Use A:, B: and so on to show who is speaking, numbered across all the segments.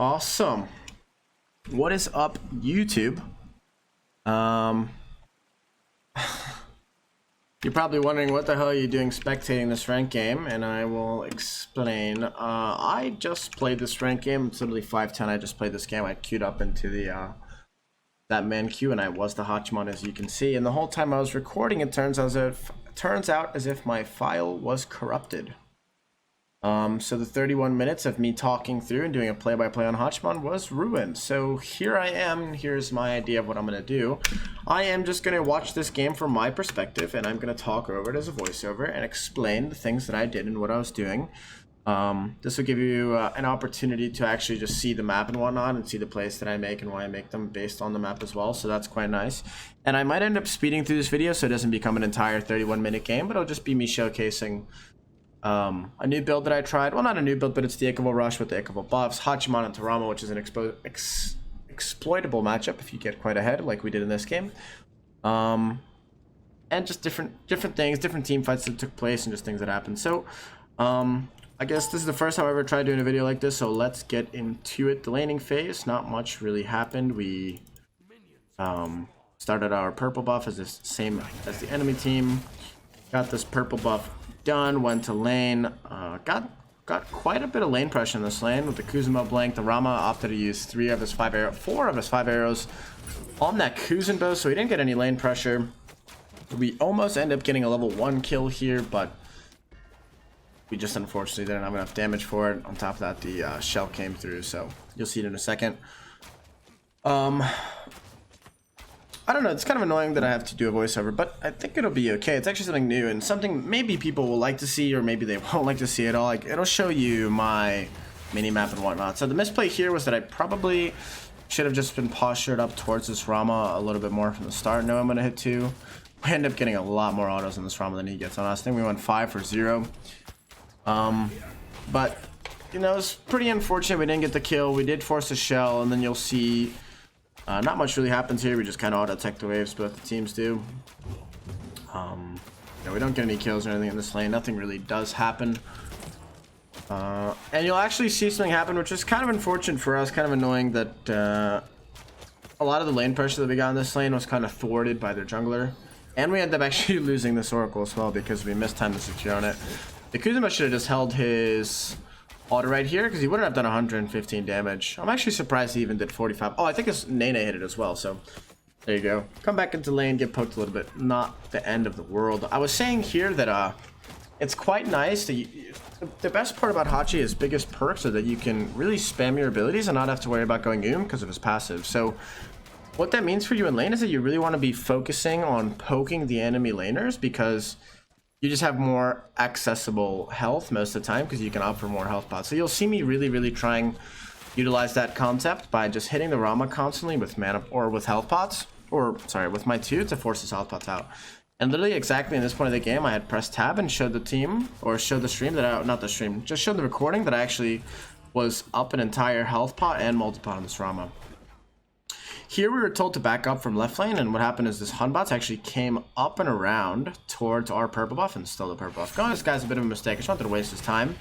A: Awesome. What is up, YouTube? You're probably wondering what the hell are you doing spectating this ranked game, and I will explain. I just played this ranked game. It's literally 5:10. I just played this game. I queued up into the that man queue, and I was the HACHIMAN, as you can see. And the whole time I was recording, it turns out as if my file was corrupted. So the 31 minutes of me talking through and doing a play-by-play on HACHIMAN was ruined. So here I am. Here's my idea of what I'm going to do. I am just going to watch this game from my perspective, and I'm going to talk over it as a voiceover and explain the things that I did and what I was doing. This will give you an opportunity to actually just see the map and whatnot, and see the plays that I make and why I make them based on the map as well. So that's quite nice. And I might end up speeding through this video so it doesn't become an entire 31-minute game, but it'll just be me showcasing a new build that I tried. Well, not a new build, but it's the Ichable Rush with the Ichable buffs, HACHIMAN and Tarama, which is an exploitable matchup if you get quite ahead like we did in this game. And just different things, different team fights that took place and just things that happened. So I guess this is the first time I ever tried doing a video like this, so let's get into it. The laning phase, not much really happened. We started our purple buff as the same as the enemy team. Got this purple buff done, went to lane, got quite a bit of lane pressure in this lane with the Kuzma blank. The Rama opted to use 4 of his 5 arrows on that Kuzin bow, so he didn't get any lane pressure. We almost end up getting a level 1 kill here, but we just unfortunately didn't have enough damage for it. On top of that, the shell came through, so you'll see it in a second. I don't know, it's kind of annoying that I have to do a voiceover, but I think it'll be okay. It's actually something new and something maybe people will like to see, or maybe they won't like to see at all. Like, it'll show you my mini map and whatnot. So the misplay here was that I probably should have just been postured up towards this Rama a little bit more from the start. No, I'm gonna hit 2. We end up getting a lot more autos on this Rama than he gets on us. I think we went 5 for 0. But you know, it's pretty unfortunate we didn't get the kill. We did force a shell, and then you'll see not much really happens here. We just kind of auto-tech the waves, both the teams do. You know, we don't get any kills or anything in this lane. Nothing really does happen. And you'll actually see something happen, which is kind of unfortunate for us, kind of annoying that a lot of the lane pressure that we got in this lane was kind of thwarted by their jungler. And we end up actually losing this Oracle as well because we missed time to secure on it. The Kuzma should have just held his auto right here because he wouldn't have done 115 damage. I'm actually surprised he even did 45. Oh, I think his Nene hit it as well, so there you go. Come back into lane, get poked a little bit. Not the end of the world. I was saying here that it's quite nice that the best part about Hachi, his biggest perks, are that you can really spam your abilities and not have to worry about going because of his passive. So what that means for you in lane is that you really want to be focusing on poking the enemy laners, because you just have more accessible health most of the time because you can opt for more health pots. So you'll see me really trying to utilize that concept by just hitting the Rama constantly with mana or with health pots, or sorry, with my 2 to force his health pots out. And literally exactly in this point of the game, I had pressed tab and showed the team, or showed the stream that I, not the stream, just showed the recording that I actually was up an entire health pot and multi-pot on this Rama. Here we were told to back up from left lane, and what happened is this Hunbots actually came up and around towards our purple buff and stole the purple buff. Going, this guy's a bit of a mistake. I just wanted to waste his time,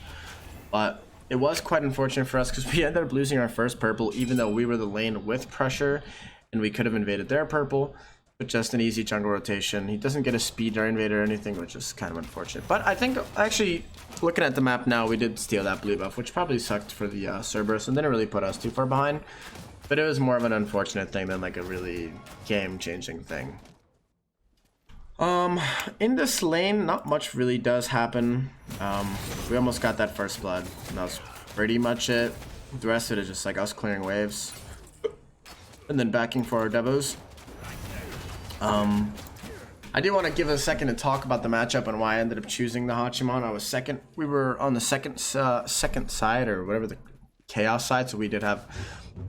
A: but it was quite unfortunate for us because we ended up losing our first purple, even though we were the lane with pressure, and we could have invaded their purple, but just an easy jungle rotation. He doesn't get a speed or invade or anything, which is kind of unfortunate. But I think, actually, looking at the map now, we did steal that blue buff, which probably sucked for the Cerberus and didn't really put us too far behind. But it was more of an unfortunate thing than like a really game-changing thing. In this lane, not much really does happen. We almost got that first blood, and that was pretty much it. The rest of it is just like us clearing waves and then backing for our devos. I do want to give a second to talk about the matchup and why I ended up choosing the HACHIMAN. I was second. We were on the second side, or whatever, the chaos side, so we did have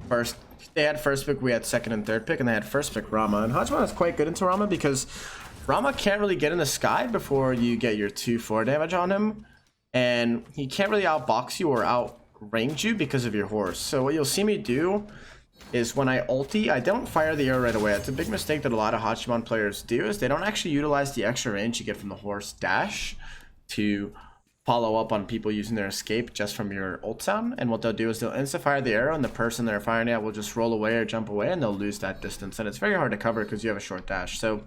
A: first. They had first pick, we had second and third pick, and they had first pick Rama. And HACHIMAN is quite good into Rama because Rama can't really get in the sky before you get your 2-4 damage on him, and he can't really outbox you or outrange you because of your horse. So what you'll see me do is when I ulti, I don't fire the arrow right away. It's a big mistake that a lot of HACHIMAN players do, is they don't actually utilize the extra range you get from the horse dash to follow up on people using their escape just from your ult sound. And what they'll do is they'll insta-fire the arrow, and the person they're firing at will just roll away or jump away, and they'll lose that distance. And it's very hard to cover because you have a short dash. So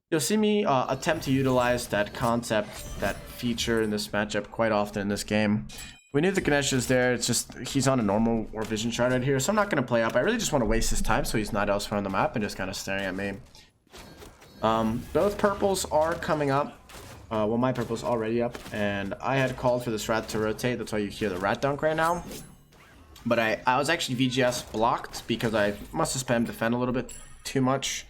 A: you'll see me attempt to utilize that concept, that feature in this matchup quite often in this game. We knew the Ganesh is there. It's just he's on a normal or vision shard right here, so I'm not going to play up. I really just want to waste his time so he's not elsewhere on the map and just kind of staring at me. Both purples are coming up. Well, my purple's already up, and I had called for this rat to rotate. That's why you hear the rat dunk right now. But I was actually VGS blocked because I must have spammed defend a little bit too much.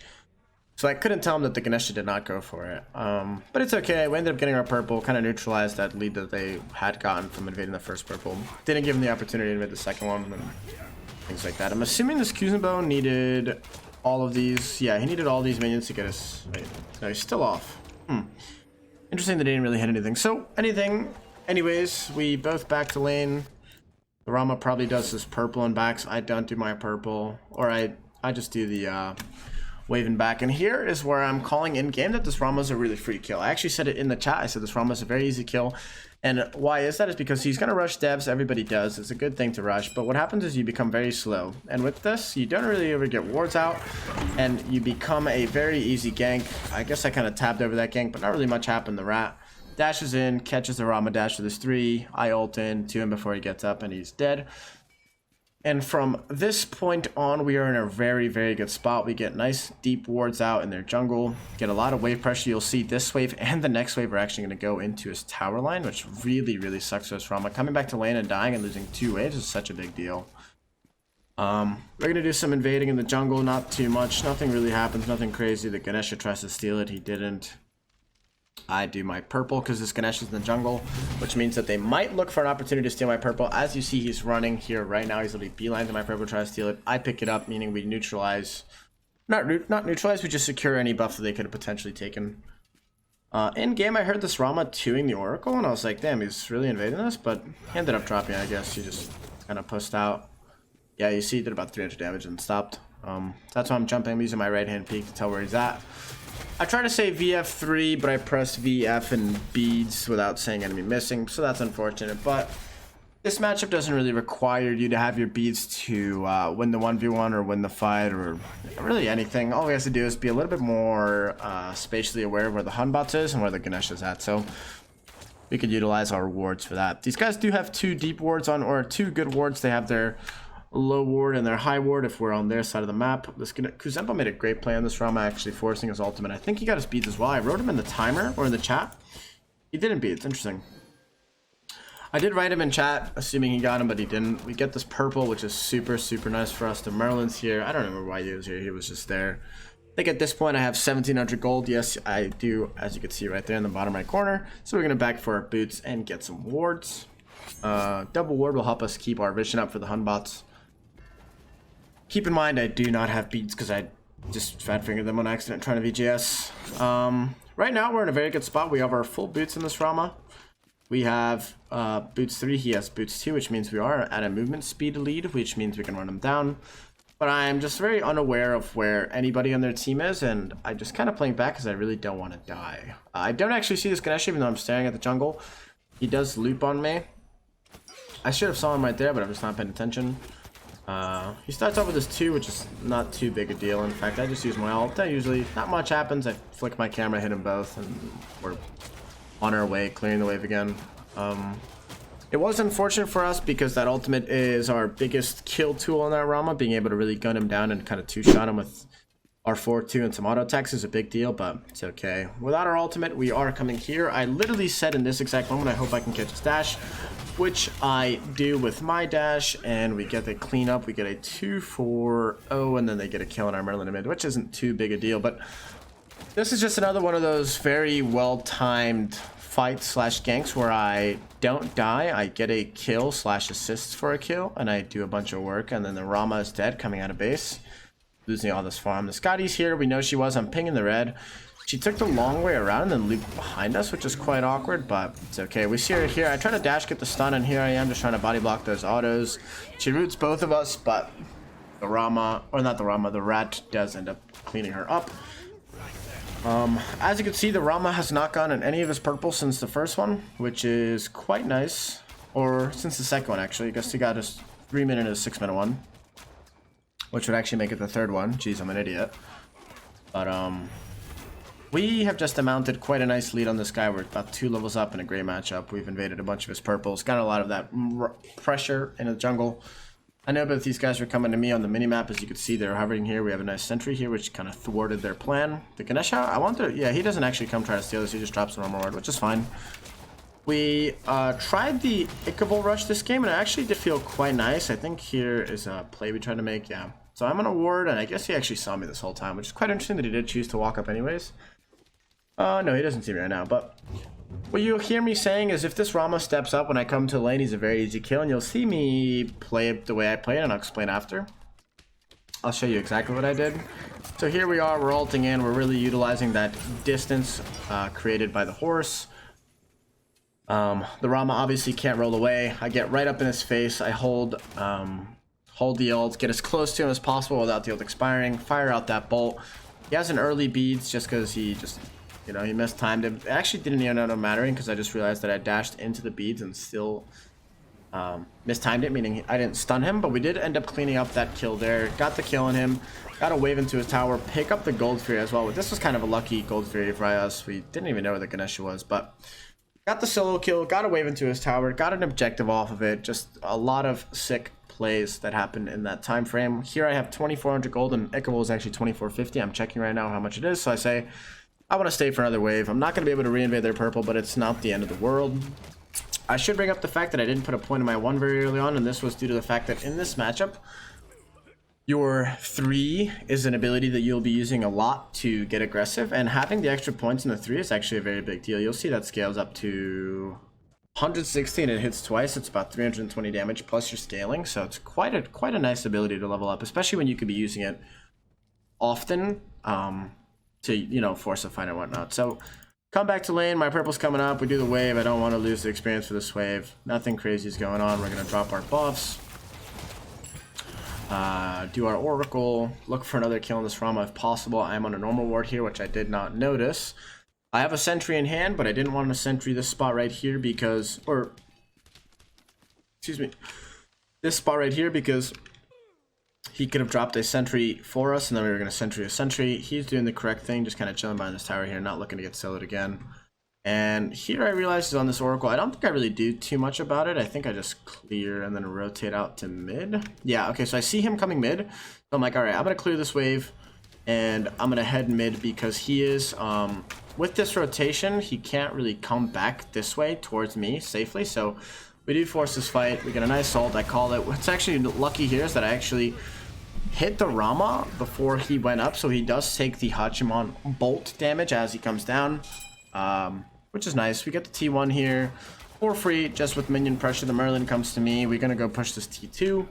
A: So I couldn't tell him that the Ganesha did not go for it. But it's okay. We ended up getting our purple, kind of neutralized that lead that they had gotten from invading the first purple. Didn't give him the opportunity to invade the second one, and things like that. I'm assuming this Kuzenbo needed all of these. Yeah, he needed all these minions to get us. Wait, no, he's still off. Interesting that he didn't really hit anything. So, anyways, we both back to lane. The Rama probably does this purple and backs. I don't do my purple. Or I just do the waving back. And here is where I'm calling in game that this Rama is a really free kill. I actually said it in the chat. I said this Rama is a very easy kill. And why is that? Is because he's going to rush devs. Everybody does. It's a good thing to rush. But what happens is you become very slow. And with this, you don't really ever get wards out. And you become a very easy gank. I guess I kind of tabbed over that gank, but not really much happened. The rat dashes in, catches the Rama dash with his 3. I ult in to him before he gets up, and he's dead. And from this point on, we are in a very, very good spot. We get nice deep wards out in their jungle, get a lot of wave pressure. You'll see this wave and the next wave are actually going to go into his tower line, which really, really sucks for us. Rama coming back to lane and dying and losing 2 waves is such a big deal. We're going to do some invading in the jungle, not too much. Nothing really happens, nothing crazy. The Ganesha tries to steal it, he didn't. I do my purple because this Ganesh is in the jungle, which means that they might look for an opportunity to steal my purple. As you see, he's running here right now. He's literally beeline to my purple, try to steal it. I pick it up, meaning we neutralize. Not neutralize, we just secure any buff that they could have potentially taken. In game, I heard this Rama 2ing the Oracle, and I was like, damn, he's really invading us, but he ended up dropping, I guess. He just kind of pushed out. Yeah, you see, he did about 300 damage and stopped. That's why I'm jumping. I'm using my right-hand peek to tell where he's at. I try to say VF3, but I pressed VF and beads without saying enemy missing, so that's unfortunate. But this matchup doesn't really require you to have your beads to win the 1v1 or win the fight or really anything. All we have to do is be a little bit more spatially aware of where the Hunbots is and where the Ganesh is at. So we could utilize our wards for that. These guys do have 2 deep wards on, or 2 good wards. They have their low ward and their high ward if we're on their side of the map. This Kuzenbo made a great play on this Rama, actually forcing his ultimate. I think he got his beads as well. I wrote him in the timer or in the chat. He didn't beat. It's interesting. I did write him in chat, assuming he got him, but he didn't. We get this purple, which is super, super nice for us. The Merlin's here. I don't remember why he was here. He was just there. I think at this point I have 1,700 gold. Yes, I do, as you can see right there in the bottom right corner. So we're going to back for our boots and get some wards. Double ward will help us keep our vision up for the Hunbots. Keep in mind, I do not have beads because I just fat fingered them on accident trying to VGS. Right now, we're in a very good spot. We have our full boots in this Rama. We have boots 3, he has boots 2, which means we are at a movement speed lead, which means we can run him down. But I'm just very unaware of where anybody on their team is, and I'm just kind of playing back because I really don't want to die. I don't actually see this Ganesh, even though I'm staring at the jungle. He does loop on me. I should have saw him right there, but I'm just not paying attention. He starts off with this 2, which is not too big a deal. In fact, I just use my ult. Usually, not much happens. I flick my camera, hit them both, and we're on our way, clearing the wave again. It was unfortunate for us because that ultimate is our biggest kill tool on that Rama. Being able to really gun him down and kind of 2-shot him with our 4-2 and some auto attacks is a big deal, but it's okay. Without our ultimate, we are coming here. I literally said in this exact moment, I hope I can catch his dash, which I do with my dash, and we get the cleanup. We get a 2-4-0, and then they get a kill on our Merlin in mid, which isn't too big a deal, but this is just another one of those very well-timed fights slash ganks where I don't die. I get a kill slash assists for a kill, and I do a bunch of work, and then the Rama is dead coming out of base, losing all this farm. The Scotty's here. We know she was. I'm pinging the red. She took the long way around and then looped behind us, which is quite awkward, but it's okay. We see her here. I try to dash, get the stun, and here I am just trying to body block those autos. She roots both of us, but the Rama, or not the Rama, the rat does end up cleaning her up. As you can see, the Rama has not gotten any of his purple since the first one, which is quite nice. Or since the second one, actually. I guess he got his 3-minute and his 6-minute one, which would actually make it the third one. Jeez, I'm an idiot. But we have just mounted quite a nice lead on this guy. We're about 2 levels up in a gray matchup. We've invaded a bunch of his purples. Got a lot of that pressure in the jungle. I know that these guys were coming to me on the minimap. As you can see, they're hovering here. We have a nice sentry here, which kind of thwarted their plan. The Ganesha, I want to... Yeah, he doesn't actually come try to steal this. He just drops the normal ward, which is fine. We tried the Ichabod rush this game, and it actually did feel quite nice. I think here is a play we tried to make, yeah. So I'm on a ward, and I guess he actually saw me this whole time, which is quite interesting that he did choose to walk up anyways. No, he doesn't see me right now, but what you'll hear me saying is if this Rama steps up when I come to lane, he's a very easy kill, and you'll see me play it the way I play it, and I'll explain after. I'll show you exactly what I did. So here we are, we're ulting in, we're really utilizing that distance created by the horse. The Rama obviously can't roll away. I get right up in his face, I hold the ult, get as close to him as possible without the ult expiring, fire out that bolt. He has an early beads just because he just... You know, he mistimed it. It actually didn't even end up mattering because I just realized that I dashed into the beads and still mistimed it, meaning I didn't stun him, but we did end up cleaning up that kill there. Got the kill on him, got a wave into his tower, pick up the Gold Fury as well. This was kind of a lucky Gold Fury for us. We didn't even know where the Ganesha was, but got the solo kill, got a wave into his tower, got an objective off of it. Just a lot of sick plays that happened in that time frame. Here I have 2,400 gold and Ichabod is actually 2,450. I'm checking right now how much it is, so I say I want to stay for another wave. I'm not going to be able to reinvade their purple, but it's not the end of the world. I should bring up the fact that I didn't put a point in my 1 very early on, and this was due to the fact that in this matchup, your 3 is an ability that you'll be using a lot to get aggressive, and having the extra points in the 3 is actually a very big deal. You'll see that scales up to 160 and it hits twice. It's about 320 damage plus your scaling, so it's quite a nice ability to level up, especially when you could be using it often. To, you know, force a fight and whatnot. So come back to lane, my purple's coming up, we do the wave. I don't want to lose the experience for this wave. Nothing crazy is going on. We're going to drop our buffs, do our oracle, look for another kill on this Rama if possible. I am on a normal ward here, which I did not notice. I have a sentry in hand, but I didn't want to sentry this spot right here because, or excuse me, this spot right here because he could have dropped a sentry for us, and then we were going to sentry a sentry. He's doing the correct thing, just kind of chilling behind this tower here, not looking to get soloed again. And here I realized on this oracle, I don't think I really do too much about it. I think I just clear and then rotate out to mid. Yeah, okay, so I see him coming mid. So I'm like, all right, I'm going to clear this wave, and I'm going to head mid because he is, with this rotation, he can't really come back this way towards me safely. So we do force this fight. We get a nice ult. I call it. What's actually lucky here is that I actually hit the Rama before he went up, so he does take the HACHIMAN bolt damage as he comes down, which is nice. We get the T1 here for free, just with minion pressure. The Merlin comes to me. We're gonna go push this T2.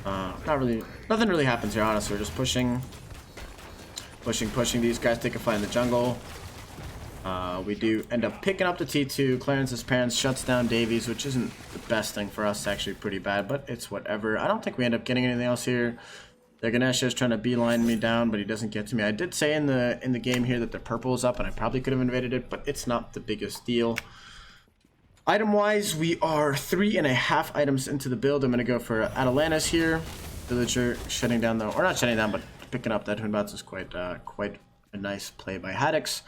A: Nothing really happens here, honestly. We're just pushing. These guys take a fight in the jungle. We do end up picking up the T2. Clarence's parents shuts down Davies, which isn't the best thing for us. It's actually pretty bad, but it's whatever. I don't think we end up getting anything else here. The Ganesha is trying to beeline me down, but he doesn't get to me. I did say in the game here that the purple is up, and I probably could have invaded it, but it's not the biggest deal. Item-wise, we are 3.5 items into the build. I'm going to go for Atalantis here. Villager shutting down, though, or not shutting down, but picking up that Hunbats is quite a nice play by Haddix.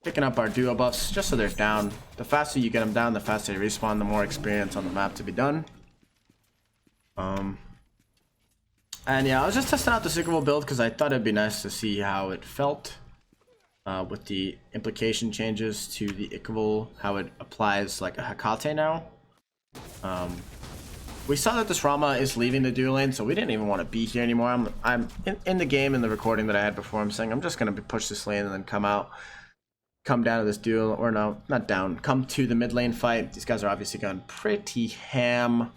A: Picking up our duo buffs just so they're down. The faster you get them down, the faster they respawn, the more experience on the map to be done. And yeah, I was just testing out the Ichabod build because I thought it'd be nice to see how it felt with the implication changes to the Ichabod, how it applies like a Hecate now. We saw that this Rama is leaving the duo lane, so we didn't even want to be here anymore. I'm in the game, in the recording that I had before, I'm saying I'm just going to push this lane and then come down to this duel, or no, not down, come to the mid lane fight. These guys are obviously going pretty ham.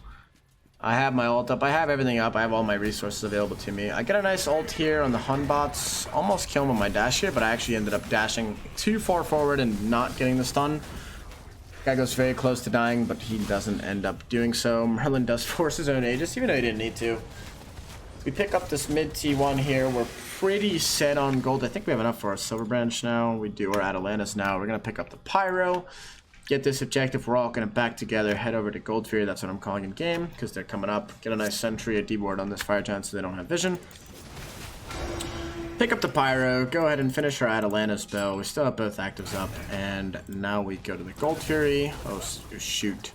A: I have my ult up, I have everything up, I have all my resources available to me. I get a nice ult here on the Hunbots, almost kill him on my dash here, but I actually ended up dashing too far forward and not getting the stun. Guy goes very close to dying, but he doesn't end up doing so. Merlin does force his own Aegis, even though he didn't need to. We pick up this mid T1 here. We're pretty set on gold. I think we have enough for our silver branch now. We do. We're at Atlantis now. We're going to pick up the pyro. Get this objective. We're all going to back together. Head over to Gold Fury. That's what I'm calling in game because they're coming up. Get a nice sentry, a D-ward on this fire giant so they don't have vision. Pick up the pyro. Go ahead and finish our Atlantis spell. We still have both actives up. And now we go to the Gold Fury. Oh, shoot.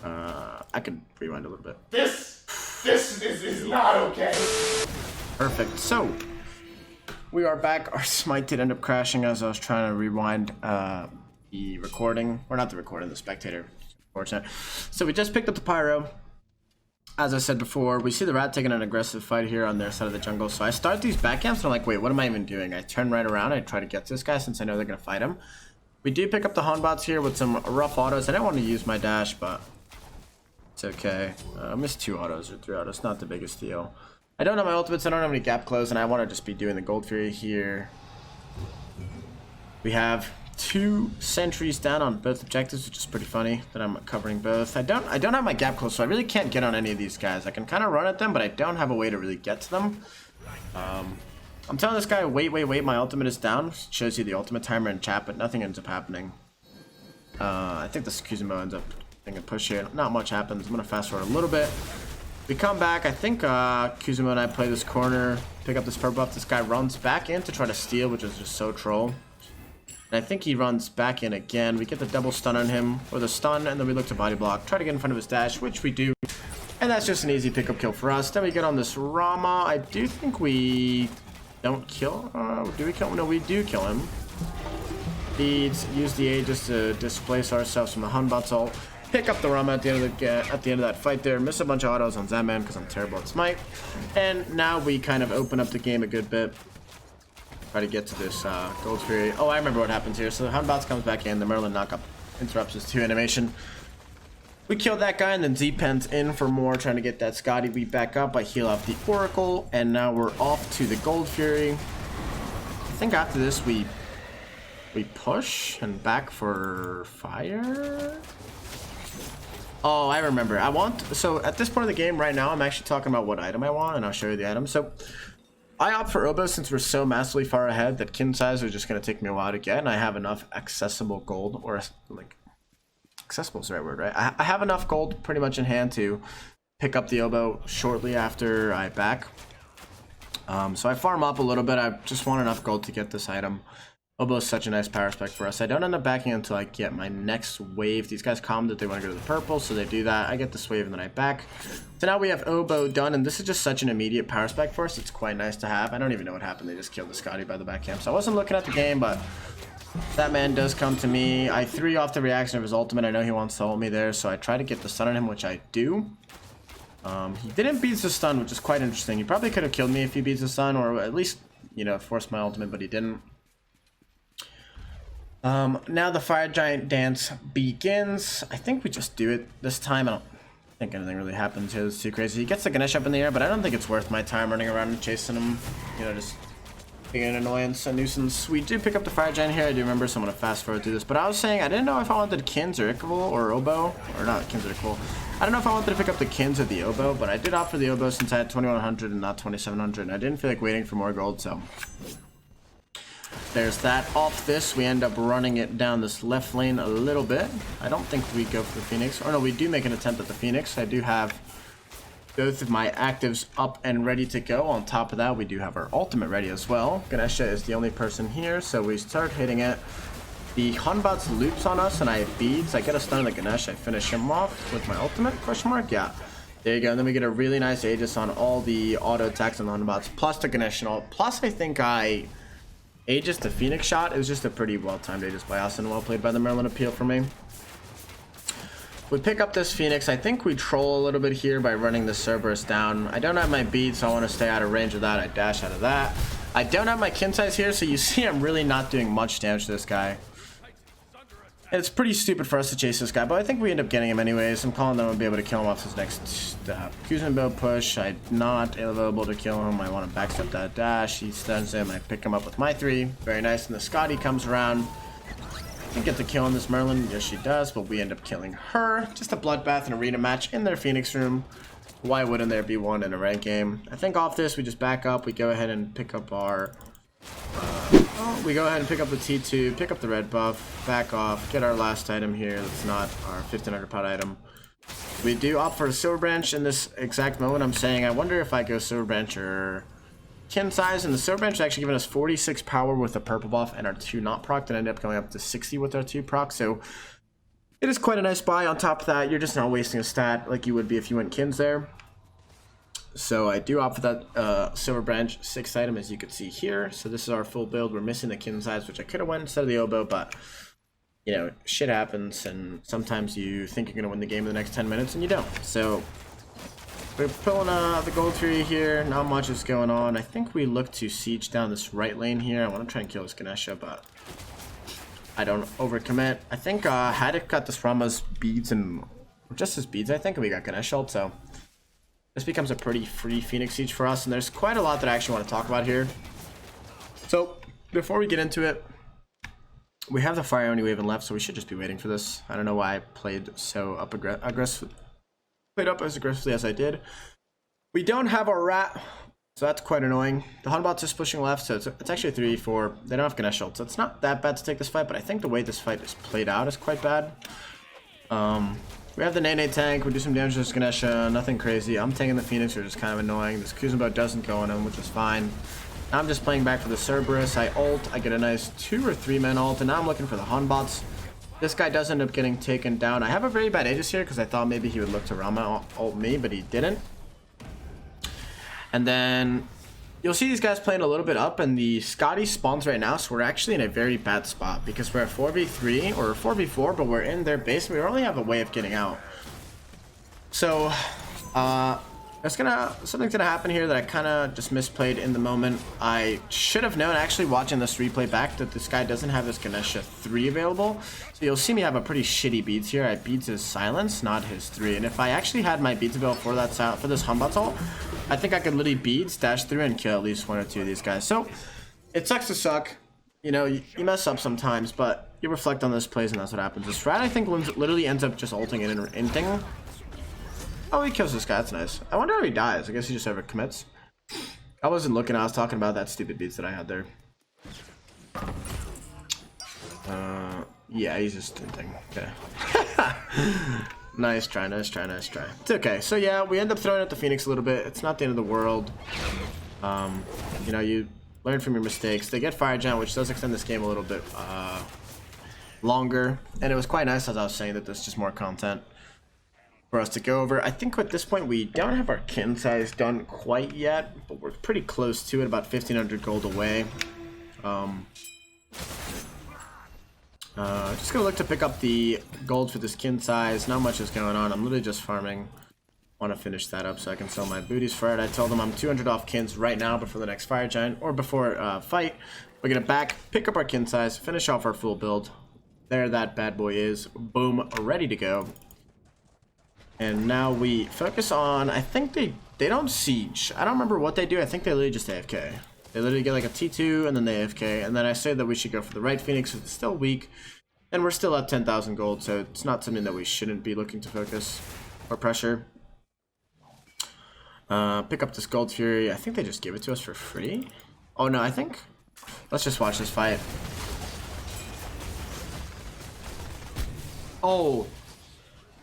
A: I could rewind a little bit. This is not okay. Perfect. So we are back. Our smite did end up crashing as I was trying to rewind the recording, or not the recording, the spectator. Unfortunate. So we just picked up the pyro. As I said before, we see the rat taking an aggressive fight here on their side of the jungle. So I start these back camps and I'm like, wait, what am I even doing? I turn right around. I try to get to this guy since I know they're gonna fight him. We do pick up the Hanbots here with some rough autos. I didn't want to use my dash, but it's okay. I missed 2 autos or 3 autos. Not the biggest deal. I don't have my ultimates. I don't have any gap close, and I want to just be doing the Gold Fury here. We have 2 sentries down on both objectives, which is pretty funny that I'm covering both. I don't have my gap close, so I really can't get on any of these guys. I can kind of run at them, but I don't have a way to really get to them. I'm telling this guy, wait, my ultimate is down. Shows you the ultimate timer in chat, but nothing ends up happening. I think this Kuzumo ends up getting a push here. Not much happens. I'm going to fast forward a little bit. We come back. I think Kuzumo and I play this corner, pick up this purple buff. This guy runs back in to try to steal, which is just so troll. And I think he runs back in again. We get the double stun on him, or the stun, and then we look to body block. Try to get in front of his dash, which we do. And that's just an easy pickup kill for us. Then we get on this Rama. I do think we don't kill. Do we kill him? No, we do kill him. Beads, use the Aegis to displace ourselves from the Hanbots ult. Pick up the Rama at the end of that fight there. Miss a bunch of autos on Zaman because I'm terrible at smite. And now we kind of open up the game a good bit. Try to get to this Gold Fury. Oh, I remember what happens here. So the Hanbots comes back in. The Merlin knockup interrupts his 2 animation. We killed that guy, and then Z-Pen's in for more, trying to get that Scotty. We back up. I heal off the Oracle, and now we're off to the Gold Fury. I think after this we push and back for fire. Oh, I remember. So at this point of the game right now, I'm actually talking about what item I want, and I'll show you the item. So I opt for Oboe since we're so massively far ahead that kin size is just going to take me a while to get, and I have enough accessible gold, or like accessible is the right word, right? I have enough gold pretty much in hand to pick up the Oboe shortly after I back. So I farm up a little bit. I just want enough gold to get this item. Oboe is such a nice power spec for us. I don't end up backing until I get my next wave. These guys comment that they want to go to the purple, so they do that. I get this wave and then I back. So now we have Oboe done, and this is just such an immediate power spec for us. It's quite nice to have. I don't even know what happened. They just killed the Scotty by the back camp. So I wasn't looking at the game, but that man does come to me. I 3 off the reaction of his ultimate. I know he wants to ult me there, so I try to get the stun on him, which I do. He didn't beat the stun, which is quite interesting. He probably could have killed me if he beats the stun, or at least, you know, forced my ultimate, but he didn't. Now the fire giant dance begins. I think we just do it this time. I don't think anything really happens here. It's too crazy. He gets the Ganesh up in the air, but I don't think it's worth my time running around and chasing him. You know, just being an annoyance, a nuisance. We do pick up the fire giant here. I do remember, so I'm gonna fast forward through this. But I was saying I didn't know if I wanted Kins or Ichval or Oboe, or not Kins or Ichval. I don't know if I wanted to pick up the Kins or the Oboe, but I did opt for the Oboe since I had 2100 and not 2700, and I didn't feel like waiting for more gold, so there's that. Off this, we end up running it down this left lane a little bit. I don't think we go for the Phoenix. Or no, we do make an attempt at the Phoenix. I do have both of my actives up and ready to go. On top of that, we do have our ultimate ready as well. Ganesha is the only person here, so we start hitting it. The Hanbots loops on us, and I have beads. I get a stun on the Ganesh. I finish him off with my ultimate, question mark? Yeah. There you go. And then we get a really nice Aegis on all the auto attacks on the Hanbots, plus the Ganesh and all. Plus, I think I Aegis the Phoenix shot. It was just a pretty well-timed Aegis by us and well played by the Merlin appeal for me. We pick up this Phoenix. I think we troll a little bit here by running the Cerberus down. I don't have my bead, so I want to stay out of range of that. I dash out of that. I don't have my kin size here, so you see I'm really not doing much damage to this guy. It's pretty stupid for us to chase this guy, but I think we end up getting him anyways. I'm calling them to be able to kill him off his next Kuzenbo push. I'm not available to kill him. I want to backstep that dash. He stuns him. I pick him up with my 3. Very nice. And the Scotty comes around. Didn't get the kill on this Merlin. Yes, she does, but we end up killing her. Just a bloodbath and arena match in their Phoenix room. why wouldn't there be one in a ranked game? I think off this we just back up, we go ahead and pick up our we go ahead and pick up the T2, pick up the red buff, back off, get our last item here that's not our 1500 pot item. We do opt for a silver branch in this exact moment. I'm saying I wonder if I go silver branch or kin size, and the silver branch is actually giving us 46 power with the purple buff and our 2 not proc, and end up going up to 60 with our 2 proc, so it is quite a nice buy. On top of that, you're just not wasting a stat like you would be if you went kins there. So I do opt for that silver branch 6th item, as you can see here. So this is our full build. We're missing the kin size, which I could have went instead of the oboe, but you know, shit happens, and sometimes you think you're gonna win the game in the next 10 minutes and you don't. So we're pulling the gold tree here. Not much is going on. I think we look to siege down this right lane here. I want to try and kill this Ganesha, but I don't overcommit. I think Haddock got this Rama's beads and just his beads, I think, and we got Ganesh ult, so this becomes a pretty free Phoenix Siege for us, and there's quite a lot that I actually want to talk about here. So before we get into it, we have the Fire Oni Wave left, so we should just be waiting for this. I don't know why I played so played up as aggressively as I did. We don't have our rat, so that's quite annoying. The Hunbot's just pushing left, so it's actually a 3v4. They don't have Ganesh ult, so it's not that bad to take this fight, but I think the way this fight is played out is quite bad. We have the Nene tank, we do some damage to this Ganesha, nothing crazy. I'm taking the Phoenix, which is kind of annoying. This Kuzumbo doesn't go on him, which is fine. Now I'm just playing back for the Cerberus. I ult, I get a nice 2 or 3 man ult, and now I'm looking for the Hunbots. This guy does end up getting taken down. I have a very bad Aegis here because I thought maybe he would look to Rama ult me, but he didn't. And then you'll see these guys playing a little bit up, and the Scotty spawns right now, so we're actually in a very bad spot because we're at 4v3 or 4v4, but we're in their base and we only have a way of getting out. So something's gonna happen here that I kind of just misplayed in the moment. I should have known, actually watching this replay back, that this guy doesn't have his Ganesha 3 available. So you'll see me have a pretty shitty beads here. I beads his silence, not his 3. And if I actually had my beads available for that for this Humbot ult, I think I could literally beads, dash through, and kill at least 1 or 2 of these guys. So it sucks to suck. You know, you mess up sometimes, but you reflect on those plays, and that's what happens. This rat, I think, literally ends up just ulting in and thing. Oh, he kills this guy. That's nice. I wonder how he dies. I guess he just overcommits. I wasn't looking. I was talking about that stupid beats that I had there. Yeah, he's just tinting. Okay. Nice try, nice try, nice try. It's okay. So yeah, we end up throwing out the Phoenix a little bit. It's not the end of the world. You know, you learn from your mistakes. They get Fire Giant, which does extend this game a little bit longer. And it was quite nice, as I was saying, that there's just more content for us to go over. I think at this point we don't have our kin size done quite yet, but we're pretty close to it, about 1500 gold away. Just gonna look to pick up the gold for this kin size. Not much is going on. I'm literally just farming. Want to finish that up so I can sell my booties for it. I told them I'm 200 off kins right now before the next Fire Giant, or before fight. We're gonna back, pick up our kin size, finish off our full build. There that bad boy is. Boom, ready to go. And now we focus on, I think they don't siege. I don't remember what they do. I think they literally just AFK. They literally get like a T2 and then they AFK. And then I say that we should go for the right Phoenix, it's still weak. And we're still at 10,000 gold, so it's not something that we shouldn't be looking to focus or pressure. Pick up this Gold Fury. I think they just give it to us for free. Oh no, I think... Let's just watch this fight. Oh...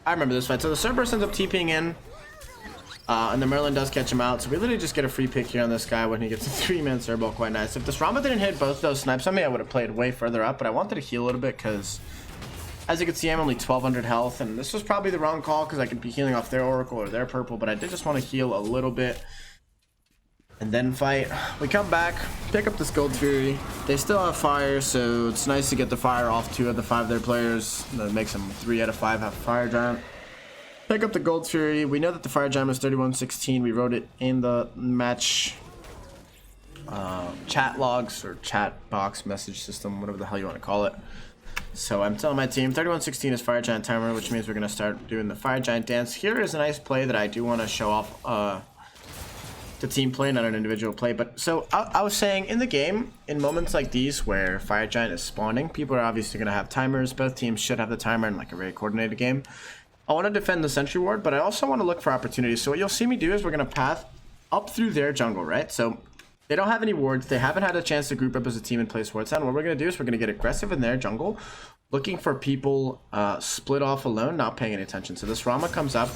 A: I remember this fight. So the Cerberus ends up TPing in, and the Merlin does catch him out. So we literally just get a free pick here on this guy when he gets a 3-man Cerbo. Quite nice. If this Rama didn't hit both those snipes on me, I would have played way further up, but I wanted to heal a little bit because, as you can see, I'm only 1200 health, and this was probably the wrong call because I could be healing off their Oracle or their Purple, but I did just want to heal a little bit and then fight. We come back, pick up this Gold Fury. They still have fire, so it's nice to get the fire off 2 of the 5 of their players. That makes them 3 out of 5 have Fire Giant. Pick up the Gold Fury. We know that the Fire Giant is 3116. We wrote it in the match chat logs or chat box message system, whatever the hell you want to call it. So I'm telling my team 3116 is Fire Giant timer, which means we're going to start doing the Fire Giant dance. Here is a nice play that I do want to show off the team play, not an individual play. But so I was saying, in the game, in moments like these where Fire Giant is spawning, people are obviously going to have timers. Both teams should have the timer in like a very coordinated game. I want to defend the sentry ward, but I also want to look for opportunities. So what you'll see me do is we're going to path up through their jungle, right? So they don't have any wards. They haven't had a chance to group up as a team and place wards down. What we're going to do is we're going to get aggressive in their jungle, looking for people split off alone, not paying any attention. So this Rama comes up.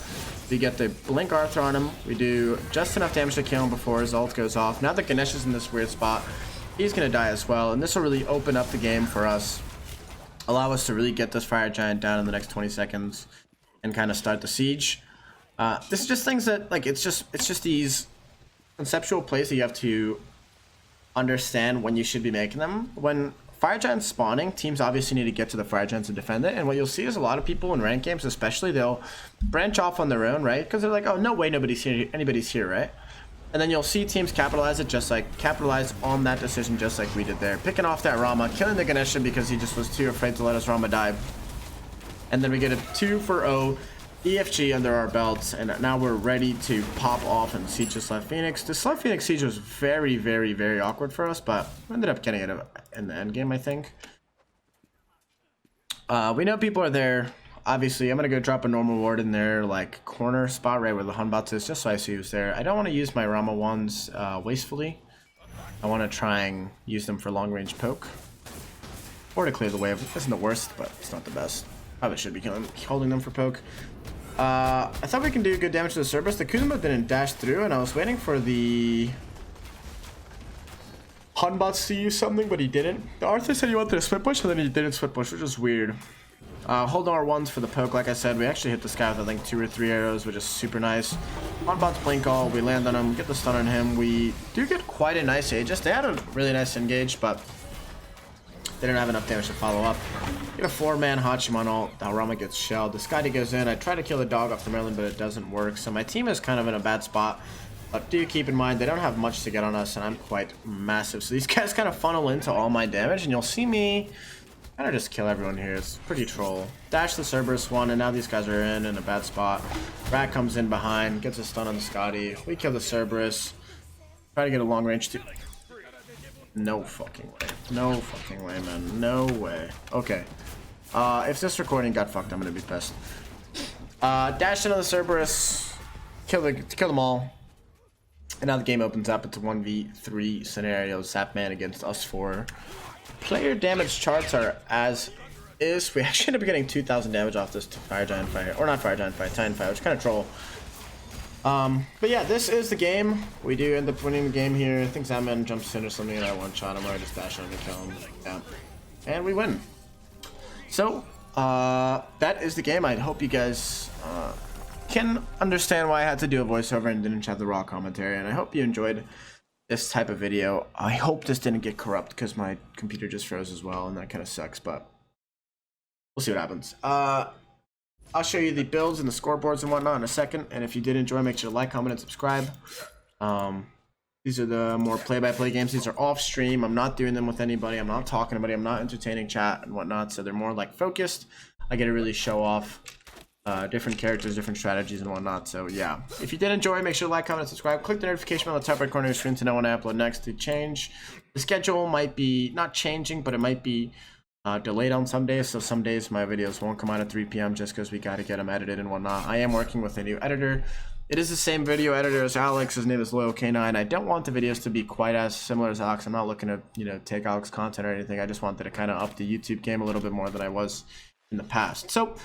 A: We get the Blink Arthur on him. We do just enough damage to kill him before his ult goes off. Now that Ganesh is in this weird spot, he's going to die as well. And this will really open up the game for us. Allow us to really get this Fire Giant down in the next 20 seconds and kind of start the siege. This is just things that, like, it's just these conceptual plays that you have to understand when you should be making them. When Fire Giant's spawning, teams obviously need to get to the Fire Giants and defend it. And what you'll see is a lot of people in ranked games, especially, they'll branch off on their own, right? Because they're like, oh, no way anybody's here, right? And then you'll see teams capitalize on that decision just like we did there. Picking off that Rama, killing the Ganesha because he just was too afraid to let his Rama die. And then we get a 2-for-0 EFG under our belts, and now we're ready to pop off and siege this left Phoenix. This left Phoenix siege was very, very, very awkward for us, but we ended up getting it in the end game, I think. We know people are there. Obviously, I'm going to go drop a normal ward in their like corner spot right where the Hunbots is, just so I see who's there. I don't want to use my Rama wands wastefully. I want to try and use them for long-range poke. Or to clear the wave. Isn't the worst, but it's not the best. Probably should be holding them for poke. I thought we can do good damage to the Cerberus. The Kuzma didn't dash through, and I was waiting for the Hunbots to use something, but he didn't. The Arthur said he wanted to split push, and then he didn't split push, which is weird. Hold on our ones for the poke. Like I said, we actually hit this guy with I think 2 or 3 arrows, which is super nice. Hunbots blink all, we land on him, get the stun on him. We do get quite a nice Aegis. They had a really nice engage, but they didn't have enough damage to follow up. Get a 4-man HACHIMAN ult. Rama gets shelled. The Skadi goes in. I try to kill the dog off the Merlin, but it doesn't work. So my team is kind of in a bad spot. But do keep in mind, they don't have much to get on us, and I'm quite massive. So these guys kind of funnel into all my damage, and you'll see me kind of just kill everyone here. It's pretty troll. Dash the Cerberus one, and now these guys are in a bad spot. Rat comes in behind, gets a stun on the Skadi. We kill the Cerberus. Try to get a long range too. No fucking way. No fucking way, man. No way. Okay. If this recording got fucked, I'm gonna be pissed. Dash into the Cerberus. Kill them all. And now the game opens up. It's a 1v3 scenario. Zapman against us 4. Player damage charts are as is. We actually end up getting 2,000 damage off this Fire Giant fight. Or not Fire Giant fight, Titan fight, which is kind of troll. But yeah, this is the game. We do end up winning the game here. I think Zapman jumps in or something and I one-shot him, or I just dash on him and kill him. Yeah. And we win. So, that is the game. I hope you guys can understand why I had to do a voiceover and didn't have the raw commentary. And I hope you enjoyed this type of video. I hope this didn't get corrupt because my computer just froze as well, and that kind of sucks, but we'll see what happens. I'll show you the builds and the scoreboards and whatnot in a second. And if you did enjoy, make sure to like, comment, and subscribe. These are the more play-by-play games. These are off stream. I'm not doing them with anybody. I'm not talking to anybody. I'm not entertaining chat and whatnot. So they're more like focused. I get to really show off different characters, different strategies and whatnot. So yeah, if you did enjoy, make sure to like, comment, and subscribe. Click the notification bell on the top right corner of your screen to know when I upload next. To change the schedule might be not changing, but it might be delayed on some days. So some days my videos won't come out at 3 p.m. just because we got to get them edited and whatnot. I am working with a new editor. It is the same video editor as Alex. His name is Loyal K9. I don't want the videos to be quite as similar as Alex. I'm not looking to, you know, take Alex content or anything. I just wanted to kind of up the YouTube game a little bit more than I was in the past. So,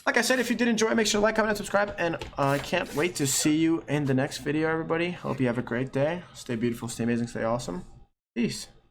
A: like I said, if you did enjoy, make sure to like, comment, and subscribe. And I can't wait to see you in the next video, everybody. Hope you have a great day. Stay beautiful, stay amazing, stay awesome. Peace.